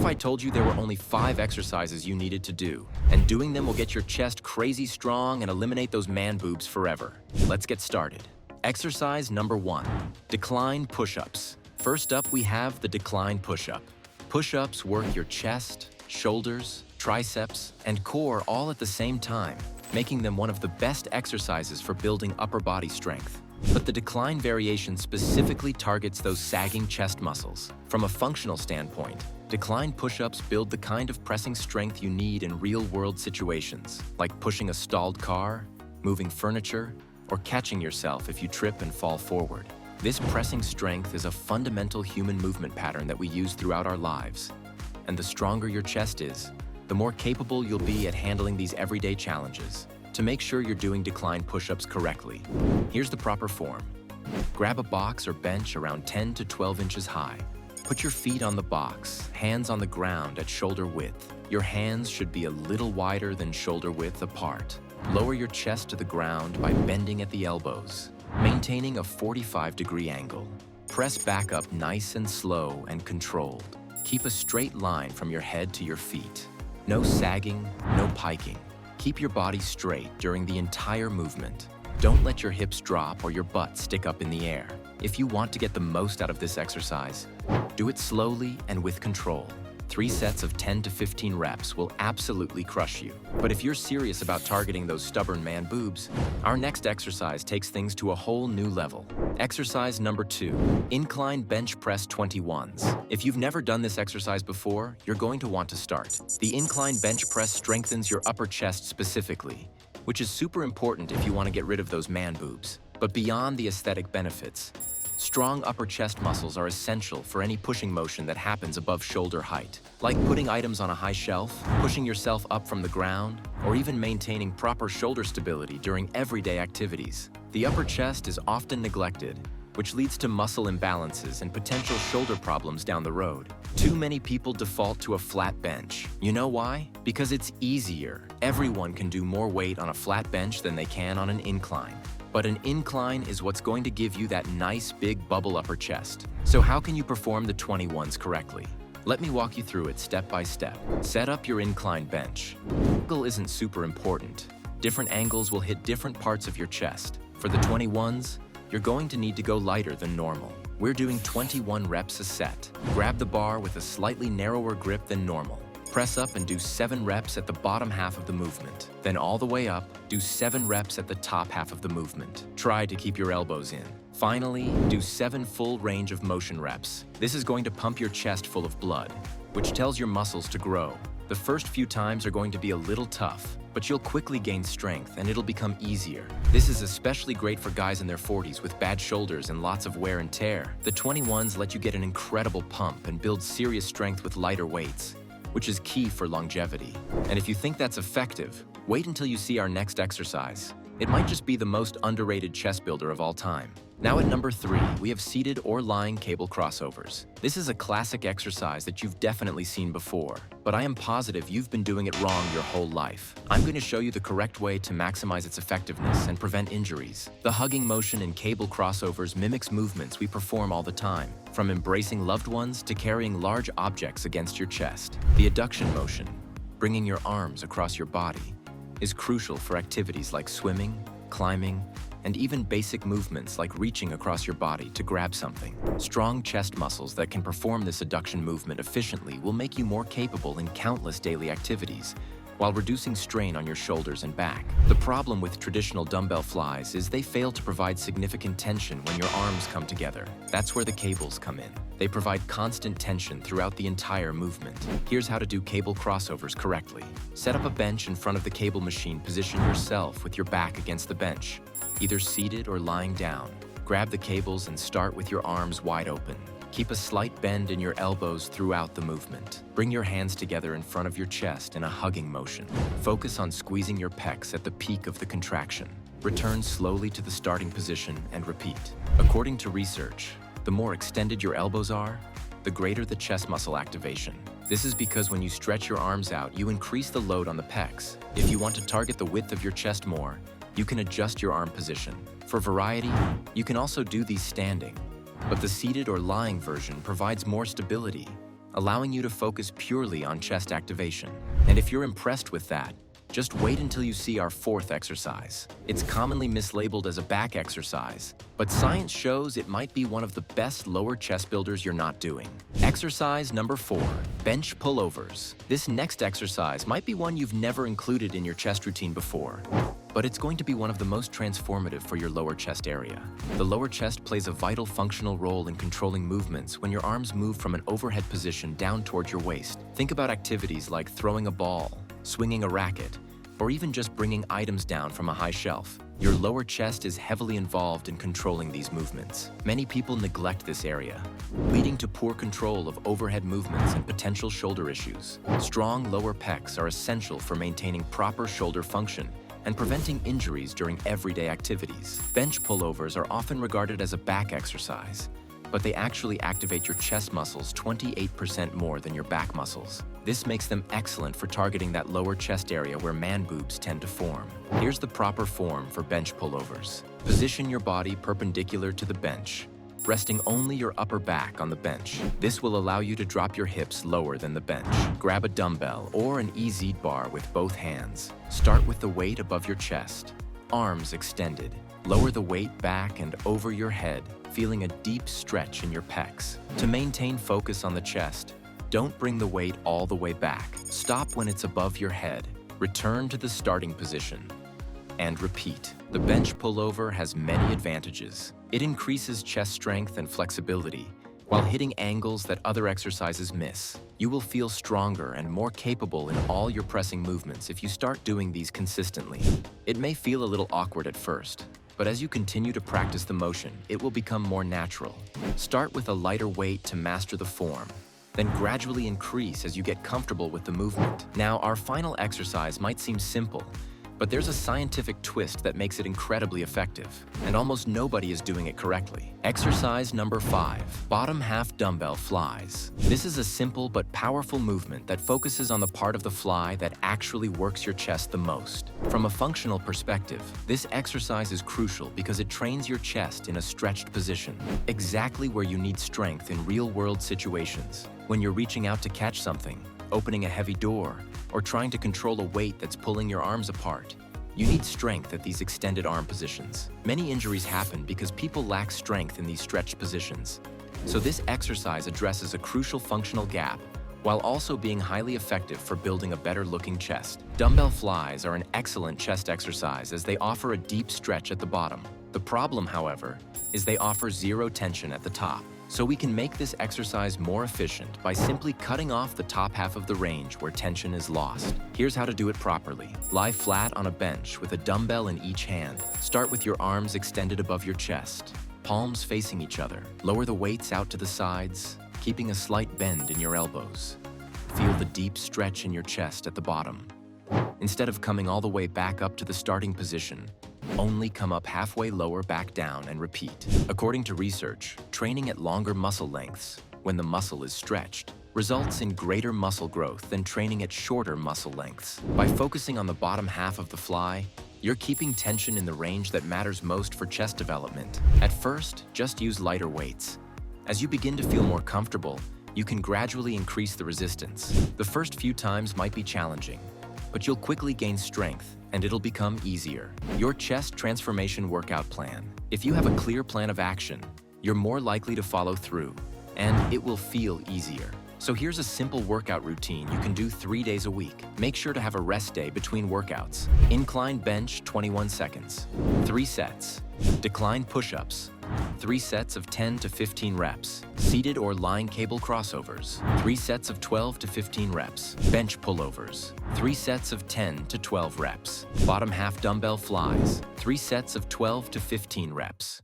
if I told you there were only 5 exercises you needed to do, and doing them will get your chest crazy strong and eliminate those man boobs forever? Let's get started. Exercise number 1, decline push-ups. First up, we have the decline push-up. Push-ups work your chest, shoulders, triceps, and core all at the same time, making them one of the best exercises for building upper body strength. But the decline variation specifically targets those sagging chest muscles. From a functional standpoint, decline push-ups build the kind of pressing strength you need in real-world situations, like pushing a stalled car, moving furniture, or catching yourself if you trip and fall forward. This pressing strength is a fundamental human movement pattern that we use throughout our lives. And the stronger your chest is, the more capable you'll be at handling these everyday challenges. To make sure you're doing decline push-ups correctly, here's the proper form. Grab a box or bench around 10 to 12 inches high. Put your feet on the box, hands on the ground at shoulder width. Your hands should be a little wider than shoulder width apart. Lower your chest to the ground by bending at the elbows, maintaining a 45-degree angle. Press back up nice and slow and controlled. Keep a straight line from your head to your feet. No sagging, no piking. Keep your body straight during the entire movement. Don't let your hips drop or your butt stick up in the air. If you want to get the most out of this exercise, do it slowly and with control. 3 sets of 10 to 15 reps will absolutely crush you. But if you're serious about targeting those stubborn man boobs, our next exercise takes things to a whole new level. Exercise number 2, incline bench press 21s. If you've never done this exercise before, you're going to want to start. The incline bench press strengthens your upper chest specifically, which is super important if you want to get rid of those man boobs. But beyond the aesthetic benefits, strong upper chest muscles are essential for any pushing motion that happens above shoulder height, like putting items on a high shelf, pushing yourself up from the ground, or even maintaining proper shoulder stability during everyday activities. The upper chest is often neglected, which leads to muscle imbalances and potential shoulder problems down the road. Too many people default to a flat bench. You know why? Because it's easier. Everyone can do more weight on a flat bench than they can on an incline. But an incline is what's going to give you that nice big bubble upper chest. So how can you perform the 21s correctly? Let me walk you through it step by step. Set up your incline bench. Angle isn't super important. Different angles will hit different parts of your chest. For the 21s, you're going to need to go lighter than normal. We're doing 21 reps a set. Grab the bar with a slightly narrower grip than normal. Press up and do 7 reps at the bottom half of the movement. Then all the way up, do 7 reps at the top half of the movement. Try to keep your elbows in. Finally, do 7 full range of motion reps. This is going to pump your chest full of blood, which tells your muscles to grow. The first few times are going to be a little tough, but you'll quickly gain strength and it'll become easier. This is especially great for guys in their 40s with bad shoulders and lots of wear and tear. The 21s let you get an incredible pump and build serious strength with lighter weights, which is key for longevity. And if you think that's effective, wait until you see our next exercise. It might just be the most underrated chest builder of all time. Now at number 3, we have seated or lying cable crossovers. This is a classic exercise that you've definitely seen before, but I am positive you've been doing it wrong your whole life. I'm going to show you the correct way to maximize its effectiveness and prevent injuries. The hugging motion in cable crossovers mimics movements we perform all the time, from embracing loved ones to carrying large objects against your chest. The adduction motion, bringing your arms across your body, is crucial for activities like swimming, climbing, and even basic movements like reaching across your body to grab something. Strong chest muscles that can perform this adduction movement efficiently will make you more capable in countless daily activities, while reducing strain on your shoulders and back. The problem with traditional dumbbell flies is they fail to provide significant tension when your arms come together. That's where the cables come in. They provide constant tension throughout the entire movement. Here's how to do cable crossovers correctly. Set up a bench in front of the cable machine. Position yourself with your back against the bench, either seated or lying down. Grab the cables and start with your arms wide open. Keep a slight bend in your elbows throughout the movement. Bring your hands together in front of your chest in a hugging motion. Focus on squeezing your pecs at the peak of the contraction. Return slowly to the starting position and repeat. According to research, the more extended your elbows are, the greater the chest muscle activation. This is because when you stretch your arms out, you increase the load on the pecs. If you want to target the width of your chest more, you can adjust your arm position. For variety, you can also do these standing, but the seated or lying version provides more stability allowing you to focus purely on chest activation. And if you're impressed with that, just wait until you see our fourth exercise. It's commonly mislabeled as a back exercise, but science shows it might be one of the best lower chest builders you're not doing. Exercise number 4, bench pullovers. This next exercise might be one you've never included in your chest routine before, but it's going to be one of the most transformative for your lower chest area. The lower chest plays a vital functional role in controlling movements when your arms move from an overhead position down towards your waist. Think about activities like throwing a ball, swinging a racket, or even just bringing items down from a high shelf. Your lower chest is heavily involved in controlling these movements. Many people neglect this area, leading to poor control of overhead movements and potential shoulder issues. Strong lower pecs are essential for maintaining proper shoulder function and preventing injuries during everyday activities. Bench pullovers are often regarded as a back exercise, but they actually activate your chest muscles 28% more than your back muscles. This makes them excellent for targeting that lower chest area where man boobs tend to form. Here's the proper form for bench pullovers. Position your body perpendicular to the bench, resting only your upper back on the bench. This will allow you to drop your hips lower than the bench. Grab a dumbbell or an EZ bar with both hands. Start with the weight above your chest, arms extended. Lower the weight back and over your head, feeling a deep stretch in your pecs. To maintain focus on the chest, don't bring the weight all the way back. Stop when it's above your head. Return to the starting position and repeat. The bench pullover has many advantages. It increases chest strength and flexibility while hitting angles that other exercises miss. You will feel stronger and more capable in all your pressing movements if you start doing these consistently. It may feel a little awkward at first, but as you continue to practice the motion, it will become more natural. Start with a lighter weight to master the form, then gradually increase as you get comfortable with the movement. Now, our final exercise might seem simple, but there's a scientific twist that makes it incredibly effective, and almost nobody is doing it correctly. Exercise number 5, bottom half dumbbell flies. This is a simple but powerful movement that focuses on the part of the fly that actually works your chest the most. From a functional perspective, this exercise is crucial because it trains your chest in a stretched position, exactly where you need strength in real-world situations. When you're reaching out to catch something, opening a heavy door, or trying to control a weight that's pulling your arms apart, you need strength at these extended arm positions. Many injuries happen because people lack strength in these stretched positions. So this exercise addresses a crucial functional gap while also being highly effective for building a better-looking chest. Dumbbell flies are an excellent chest exercise as they offer a deep stretch at the bottom. The problem, however, is they offer zero tension at the top. So we can make this exercise more efficient by simply cutting off the top half of the range where tension is lost. Here's how to do it properly. Lie flat on a bench with a dumbbell in each hand. Start with your arms extended above your chest, palms facing each other. Lower the weights out to the sides, keeping a slight bend in your elbows. Feel the deep stretch in your chest at the bottom. Instead of coming all the way back up to the starting position, only come up halfway lower back down and repeat. According to research, training at longer muscle lengths, when the muscle is stretched, results in greater muscle growth than training at shorter muscle lengths. By focusing on the bottom half of the fly, you're keeping tension in the range that matters most for chest development. At first, just use lighter weights. As you begin to feel more comfortable, you can gradually increase the resistance. The first few times might be challenging, but you'll quickly gain strength and it'll become easier. Your chest transformation workout plan. If you have a clear plan of action, you're more likely to follow through, and it will feel easier. So here's a simple workout routine you can do 3 days a week. Make sure to have a rest day between workouts. Incline bench, 21 seconds, 3 sets. Decline push-ups, 3 sets of 10 to 15 reps. Seated or lying cable crossovers, 3 sets of 12 to 15 reps. Bench pullovers, 3 sets of 10 to 12 reps. Bottom half dumbbell flies, 3 sets of 12 to 15 reps.